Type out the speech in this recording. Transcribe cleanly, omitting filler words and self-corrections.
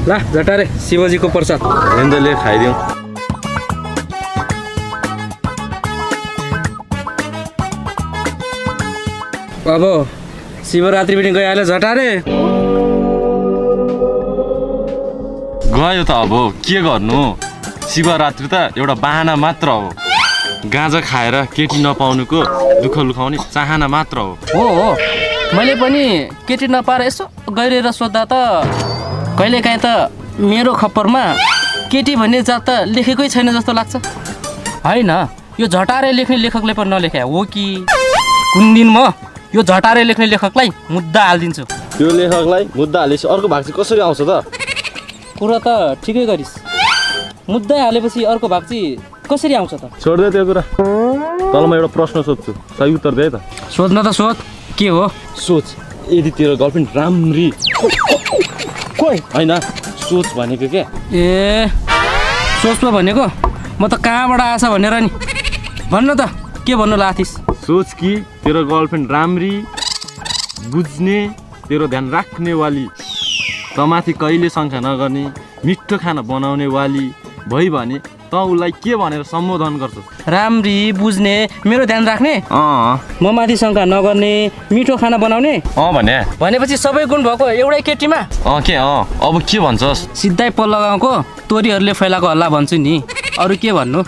ला झटारे शिवजीको प्रसाद हेन्दले खाइदिउँ। अब शिवरात्रि पनि गइहाल्यो झटारे। गयो त अब के गर्नु, शिवरात्रि त एउटा बाहना मात्र हो। गाँजा खाएर केटी नपाउनुको दुःख लुकाउने चाहना मात्र हो मैले पनि केटी नपाएर यसो गइरहेर सोद्धा त कहिलेकाहीँ त मेरो खप्परमा केटी भन्ने जात त लेखेकै छैन जस्तो लाग्छ। होइन यो झटारे लेख्ने लेखकले पनि नलेखे हो कि कुन दिन म यो झटारे लेख्ने लेखकलाई मुद्दा हालिदिन्छु। त्यो लेखकलाई मुद्दा हालेपछि अर्को भाग चाहिँ कसरी आउँछ त? कुरा त ठिकै गरिस्, मुद्दा हालेपछि अर्को भाग चाहिँ कसरी आउँछ त? छोड्दै त्यो कुरा। तल म एउटा प्रश्न सोध्छु, सही उत्तर दे त। सोध्न त सोध, के हो? सोच, यदि तेरो गर्लफ्रेन्ड राम्री कोही होइन, सोच भनेको क्या। ए सोच भनेको म त कहाँबाट आएछ भनेर नि, भन्न त के भन्नु लाथिस्? सोच कि तेरो गर्लफ्रेन्ड राम्री, बुझ्ने, तेरो ध्यान राख्ने वाली, तमाथि कहिले शङ्का नगर्ने, मिठो खाना बनाउने वाली भई भने त उसलाई के भनेर सम्बोधन गर्छस्? राम्री, बुझ्ने, मेरो ध्यान राख्ने, म माथि शङ्का नगर्ने, मिठो खाना बनाउने भनेपछि सबै गुण भएको एउटै केटीमा के अब के भन्छस्? सिधै पल्लो गाउँको तोरीहरूले फैलाएको हल्ला भन्छु नि, अरू के भन्नु।